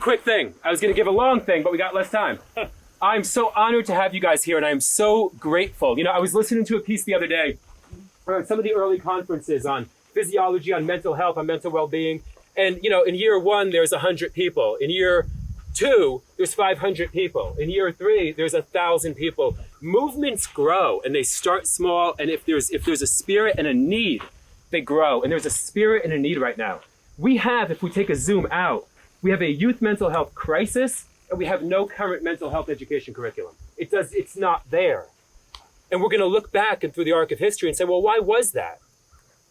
Quick thing. I was going to give a long thing, but we got less time. I'm so honored to have you guys here, and I'm so grateful. I was listening to a piece the other day on some of the early conferences on physiology, on mental health, on mental well-being. And, in year 1, there's 100 people. In year 2, there's 500 people. In year 3, there's 1,000 people. Movements grow, and they start small. And if there's a spirit and a need, they grow. And there's a spirit and a need right now. If we take a zoom out, we have a youth mental health crisis, and we have no current mental health education curriculum. It's not there. And we're going to look back and through the arc of history and say, well, why was that?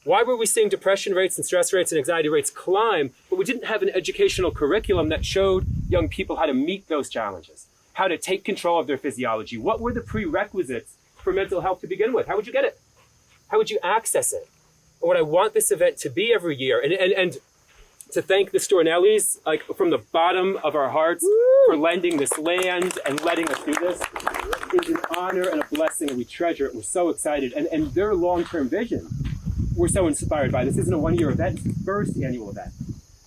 Why were we seeing depression rates and stress rates and anxiety rates climb, but we didn't have an educational curriculum that showed young people how to meet those challenges, how to take control of their physiology? What were the prerequisites for mental health to begin with? How would you get it? How would you access it? And what I want this event to be every year, and to thank the Stornellis, from the bottom of our hearts, for lending this land and letting us do this. It's an honor and a blessing, and we treasure it. We're so excited. And their long-term vision, we're so inspired by. This isn't a one-year event, it's the first annual event.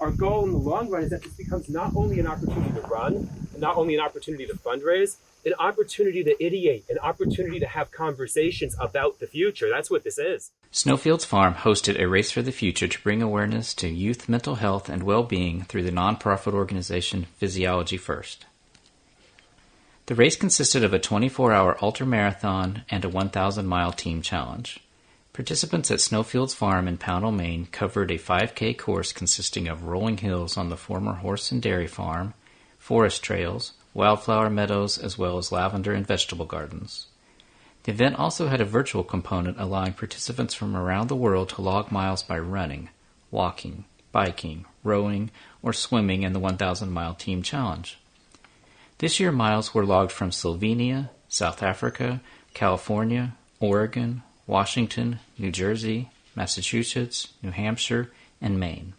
Our goal in the long run is that this becomes not only an opportunity to run, not only an opportunity to fundraise, an opportunity to ideate, an opportunity to have conversations about the future. That's what this is. Snowfields Farm hosted a Race for the Future to bring awareness to youth mental health and well-being through the nonprofit organization Physiology First. The race consisted of a 24-hour ultramarathon and a 1,000-mile team challenge. Participants at Snowfields Farm in Pownal, Maine covered a 5K course consisting of rolling hills on the former horse and dairy farm, forest trails, wildflower meadows, as well as lavender and vegetable gardens. The event also had a virtual component allowing participants from around the world to log miles by running, walking, biking, rowing, or swimming in the 1,000-mile team challenge. This year miles were logged from Slovenia, South Africa, California, Oregon, Washington, New Jersey, Massachusetts, New Hampshire, and Maine.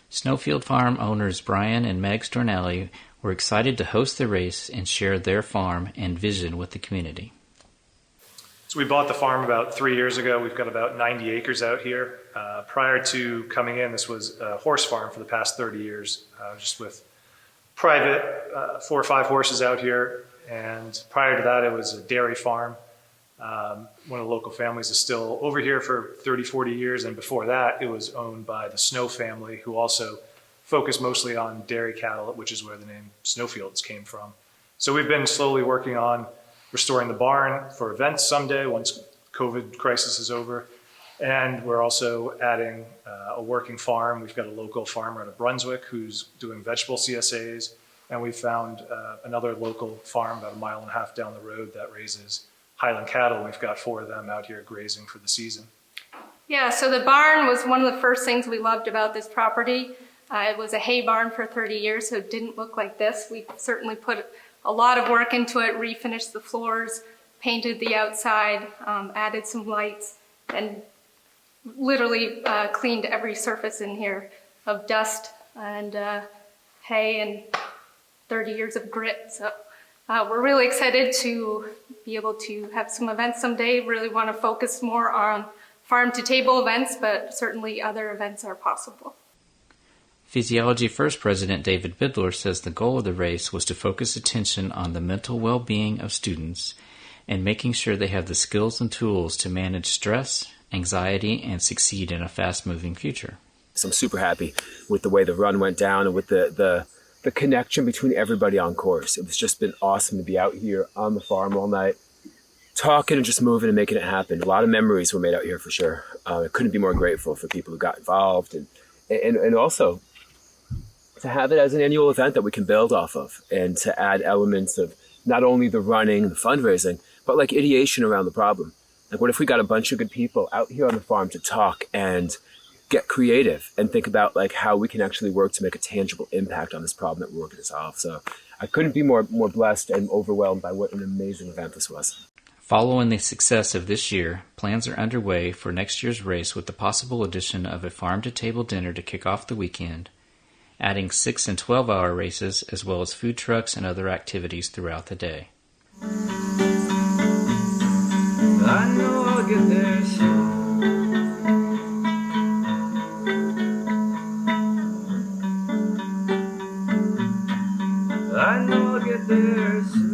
Snowfield Farm owners Brian and Meg Stornelli were excited to host the race and share their farm and vision with the community. So we bought the farm about 3 years ago. We've got about 90 acres out here. Prior to coming in, this was a horse farm for the past 30 years, just with private 4 or 5 horses out here. And prior to that, it was a dairy farm. One of the local families is still over here for 30, 40 years. And before that, it was owned by the Snow family, who also focused mostly on dairy cattle, which is where the name Snowfields came from. So we've been slowly working on restoring the barn for events someday once COVID crisis is over. And we're also adding a working farm. We've got a local farmer out of Brunswick who's doing vegetable CSAs. And we found another local farm about 1.5 miles down the road that raises Highland cattle. We've got 4 of them out here grazing for the season. Yeah, so the barn was one of the first things we loved about this property. It was a hay barn for 30 years, so it didn't look like this. We certainly put a lot of work into it, refinished the floors, painted the outside, added some lights, and literally cleaned every surface in here of dust and hay and 30 years of grit. So we're really excited to be able to have some events someday. Really want to focus more on farm-to-table events, but certainly other events are possible. Physiology First President David Bidler says the goal of the race was to focus attention on the mental well-being of students and making sure they have the skills and tools to manage stress, anxiety, and succeed in a fast-moving future. So I'm super happy with the way the run went down and with the connection between everybody on course. It's just been awesome to be out here on the farm all night, talking and just moving and making it happen. A lot of memories were made out here for sure. I couldn't be more grateful for people who got involved and also to have it as an annual event that we can build off of and to add elements of not only the running and the fundraising, but like ideation around the problem. Like what if we got a bunch of good people out here on the farm to talk and get creative and think about like how we can actually work to make a tangible impact on this problem that we're working to solve. So I couldn't be more blessed and overwhelmed by what an amazing event this was. Following the success of this year, plans are underway for next year's race with the possible addition of a farm-to-table dinner to kick off the weekend, adding 6 and 12-hour races as well as food trucks and other activities throughout the day. I know I'll get there soon. I know I'll get there soon.